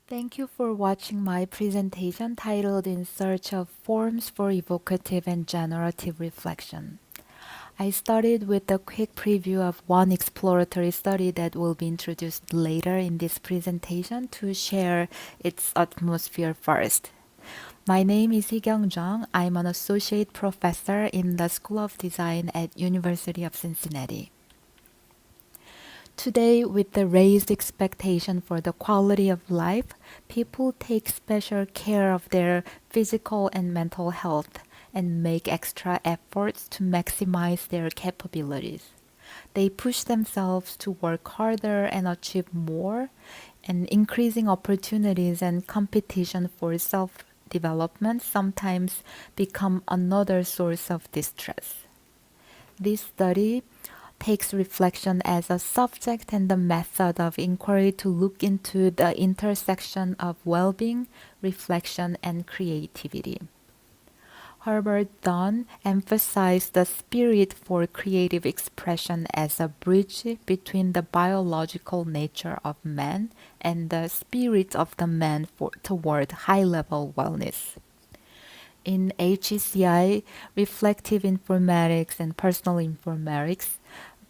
Thank you for watching my presentation titled In Search of Forms for Evocative and Generative Reflection. I started with a quick preview of one exploratory study that will be introduced later in this presentation to share its atmosphere first. My name is Heekyoung Jung. I'm an associate professor in the School of Design at University of Cincinnati. Today, with the raised expectation for the quality of life, people take special care of their physical and mental health and make extra efforts to maximize their capabilities. They push themselves to work harder and achieve more, and increasing opportunities and competition for self development sometimes become another source of distress. This study takes reflection as a subject and the method of inquiry to look into the intersection of well being, reflection, and creativity. Herbert Dunn emphasized the spirit for creative expression as a bridge between the biological nature of man and the spirit of the man toward high level wellness. In HECI, reflective informatics and personal informatics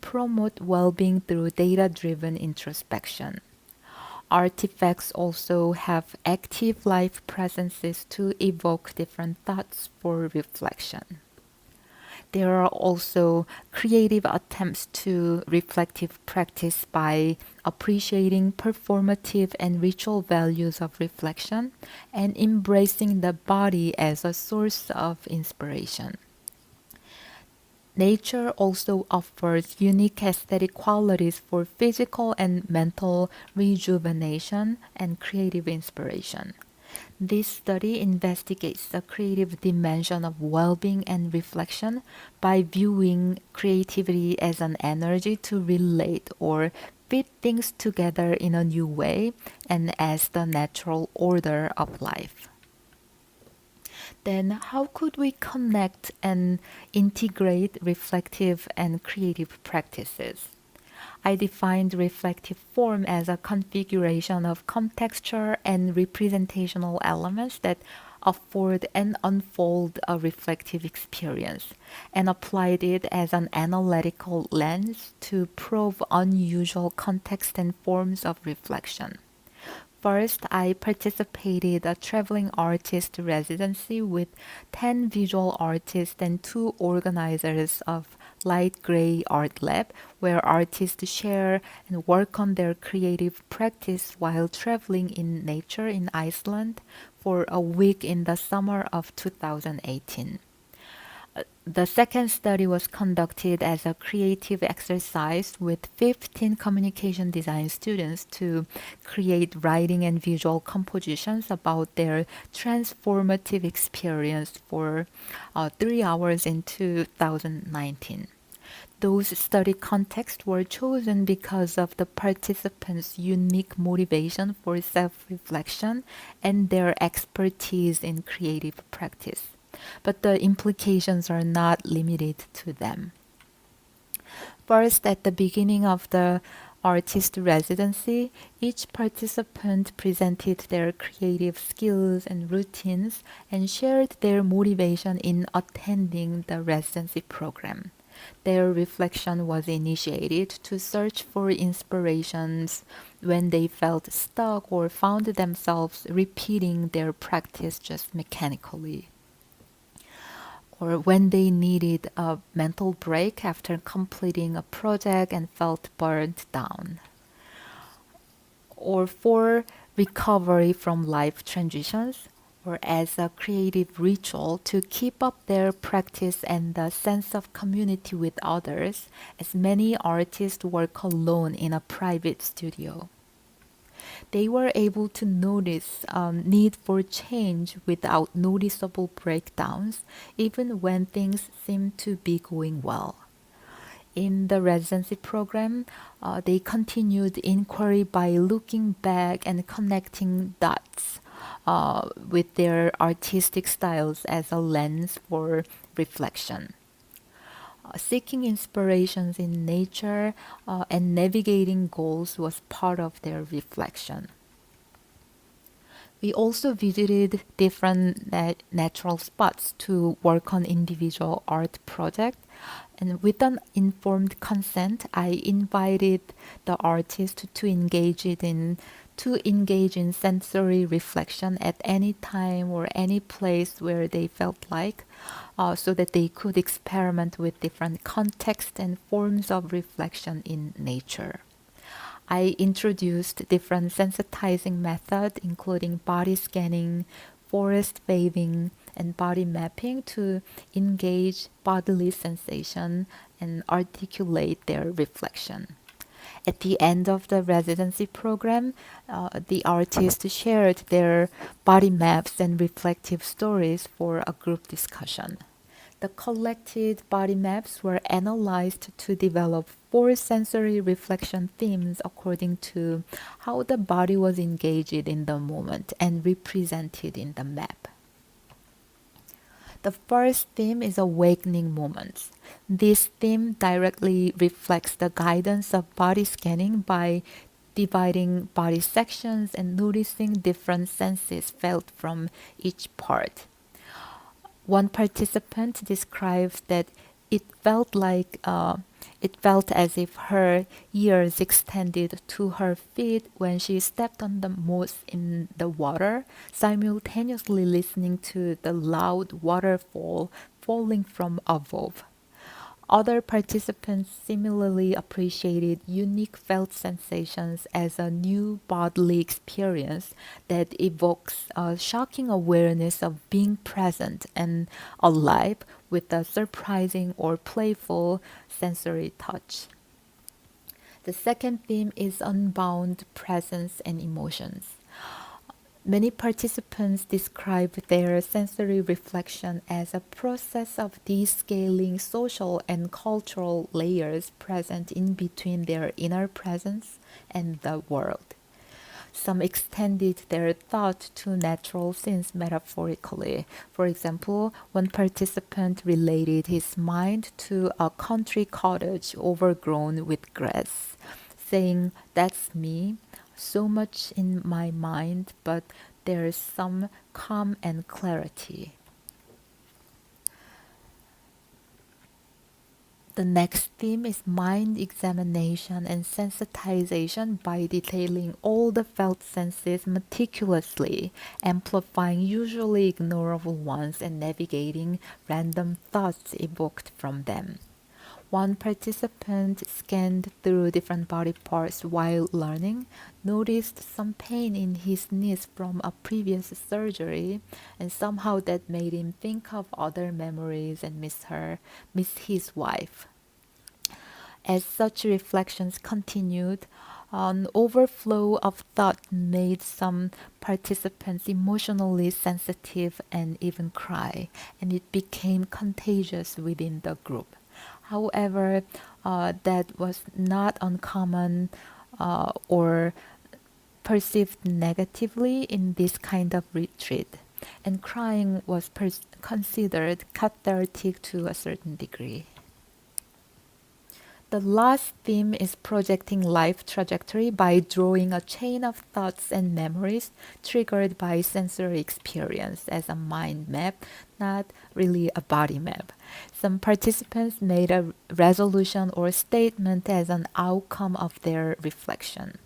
promote well-being through data-driven introspection. Artifacts also have active life presences to evoke different thoughts for reflection. There are also creative attempts to reflective practice by appreciating performative and ritual values of reflection and embracing the body as a source of inspiration. Nature also offers unique aesthetic qualities for physical and mental rejuvenation and creative inspiration. This study investigates the creative dimension of well being and reflection by viewing creativity as an energy to relate or fit things together in a new way and as the natural order of life. Then, how could we connect and integrate reflective and creative practices? I defined reflective form as a configuration of contextual and representational elements that afford and unfold a reflective experience, and applied it as an analytical lens to probe unusual context and forms of reflection. First, I participated a traveling artist residency with 10 visual artists and 2 organizers of Light Gray Art Lab, where artists share and work on their creative practice while traveling in nature in Iceland for a week in the summer of 2018. The second study was conducted as a creative exercise with 15 communication design students to create writing and visual compositions about their transformative experience for 3 hours in 2019. Those study contexts were chosen because of the participants' unique motivation for self reflection and their expertise in creative practice. But the implications are not limited to them. First, at the beginning of the artist residency, each participant presented their creative skills and routines and shared their motivation in attending the residency program. Their reflection was initiated to search for inspirations when they felt stuck or found themselves repeating their practice just mechanically, or when they needed a mental break after completing a project and felt burned down, or for recovery from life transitions, or as a creative ritual to keep up their practice and the sense of community with others, as many artists work alone in a private studio. They were able to notice need for change without noticeable breakdowns, even when things seemed to be going well. In the residency program, they continued inquiry by looking back and connecting dots with their artistic styles as a lens for reflection. Seeking inspirations in nature and navigating goals was part of their reflection. We also visited different natural spots to work on individual art projects. And with an informed consent, I invited the artist to engage in sensory reflection at any time or any place where they felt like, so that they could experiment with different contexts and forms of reflection in nature. I introduced different sensitizing methods, including body scanning, forest bathing, and body mapping to engage bodily sensation and articulate their reflection. At the end of the residency program, the artists shared their body maps and reflective stories for a group discussion. The collected body maps were analyzed to develop four sensory reflection themes according to how the body was engaged in the moment and represented in the map. The first theme is awakening moments. This theme directly reflects the guidance of body scanning by dividing body sections and noticing different senses felt from each part. One participant describes that it felt like it felt as if her ears extended to her feet when she stepped on the moss in the water, simultaneously listening to the loud waterfall falling from above. Other participants similarly appreciated unique felt sensations as a new bodily experience that evokes a shocking awareness of being present and alive with a surprising or playful sensory touch. The second theme is unbound presence and emotions. Many participants describe their sensory reflection as a process of descaling social and cultural layers present in between their inner presence and the world. Some extended their thought to natural scenes metaphorically. For example, one participant related his mind to a country cottage overgrown with grass, saying, "That's me, so much in my mind, but there's some calm and clarity." The next theme is mind examination and sensitization by detailing all the felt senses meticulously, amplifying usually ignorable ones, and navigating random thoughts evoked from them. One participant scanned through different body parts while learning, noticed some pain in his knees from a previous surgery, and somehow that made him think of other memories and miss his wife. As such reflections continued, an overflow of thought made some participants emotionally sensitive and even cry, and it became contagious within the group. However, that was not uncommon or perceived negatively in this kind of retreat, and crying was considered cathartic to a certain degree. The last theme is projecting life trajectory by drawing a chain of thoughts and memories triggered by sensory experience as a mind map, not really a body map. Some participants made a resolution or statement as an outcome of their reflection.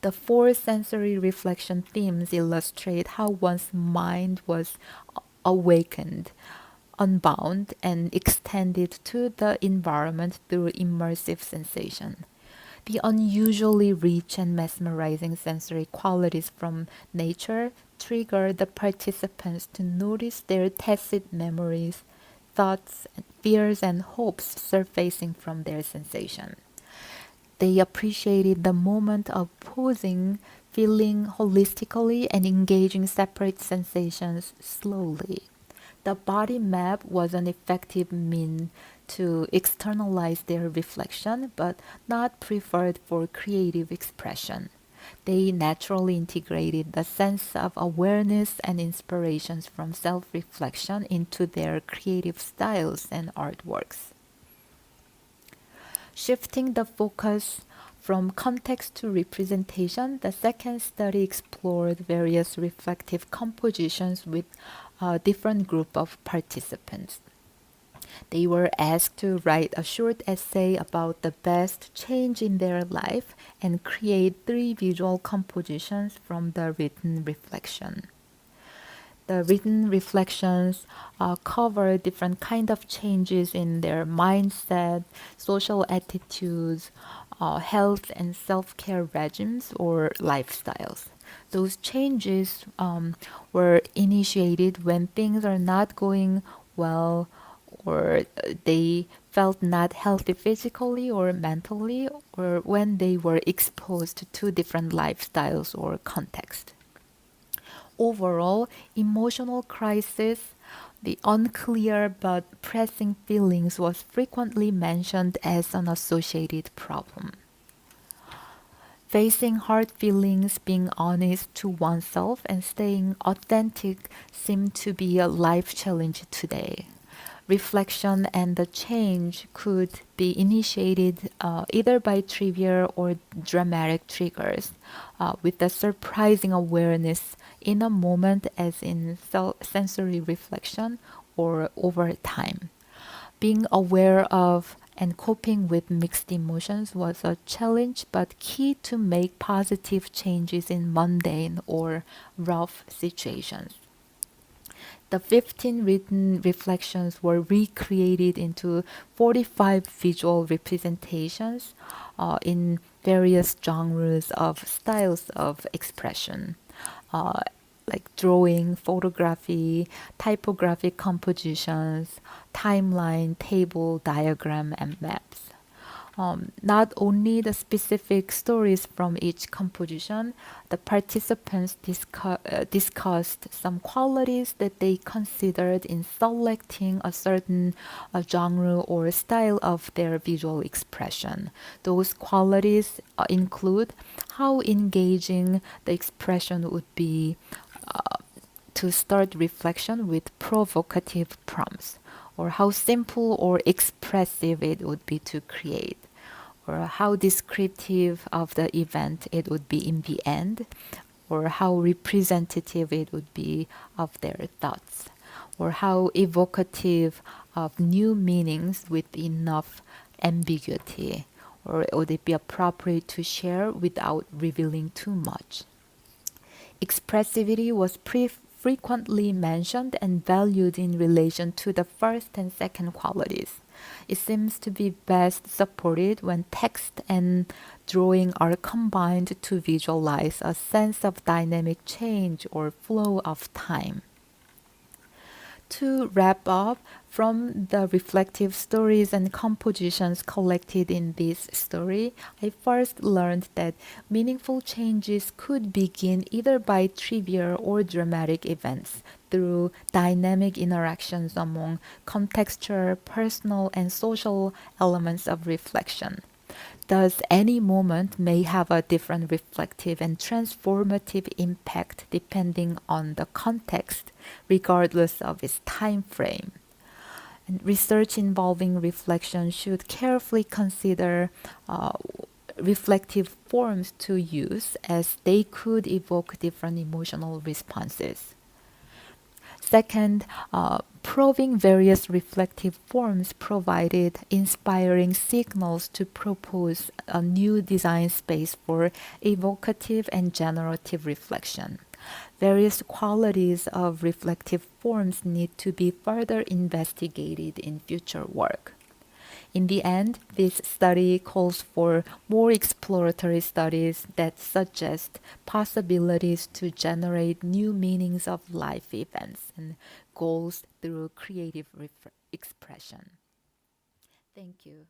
The four sensory reflection themes illustrate how one's mind was awakened, unbound, and extended to the environment through immersive sensation. The unusually rich and mesmerizing sensory qualities from nature trigger the participants to notice their tacit memories, thoughts, fears, and hopes surfacing from their sensation. They appreciated the moment of pausing, feeling holistically, and engaging separate sensations slowly. The body map was an effective mean to externalize their reflection, but not preferred for creative expression. They naturally integrated the sense of awareness and inspirations from self reflection into their creative styles and artworks. Shifting the focus From context to representation, the second study explored various reflective compositions with a different group of participants. They were asked to write a short essay about the best change in their life and create 3 visual compositions from the written reflection. The written reflections cover different kind of changes in their mindset, social attitudes, health and self-care regimes or lifestyles. Those changes were initiated when things are not going well, or they felt not healthy physically or mentally, or when they were exposed to different lifestyles or contexts. Overall, emotional crisis, the unclear but pressing feelings was frequently mentioned as an associated problem. Facing hard feelings, being honest to oneself, and staying authentic seem to be a life challenge today. Reflection and the change could be initiated either by trivial or dramatic triggers, with a surprising awareness in a moment, as in sensory reflection, or over time. Being aware of and coping with mixed emotions was a challenge but key to make positive changes in mundane or rough situations. The 15 written reflections were recreated into 45 visual representations in various genres of styles of expression, uh, like drawing, photography, typographic compositions, timeline, table, diagram, and maps. Not only the specific stories from each composition, the participants discussed some qualities that they considered in selecting a certain genre or style of their visual expression. Those qualities include how engaging the expression would be to start reflection with provocative prompts, or how simple or expressive it would be to create, or how descriptive of the event it would be in the end, or how representative it would be of their thoughts, or how evocative of new meanings with enough ambiguity, or would it be appropriate to share without revealing too much. Expressivity was frequently mentioned and valued in relation to the first and second qualities. It seems to be best supported when text and drawing are combined to visualize a sense of dynamic change or flow of time. To wrap up, from the reflective stories and compositions collected in this story, I first learned that meaningful changes could begin either by trivial or dramatic events through dynamic interactions among contextual, personal, and social elements of reflection. Thus, any moment may have a different reflective and transformative impact depending on the context, regardless of its time frame. And research involving reflection should carefully consider reflective forms to use, as they could evoke different emotional responses. Second, probing various reflective forms provided inspiring signals to propose a new design space for evocative and generative reflection. Various qualities of reflective forms need to be further investigated in future work. In the end, this study calls for more exploratory studies that suggest possibilities to generate new meanings of life events and goals through creative expression. Thank you.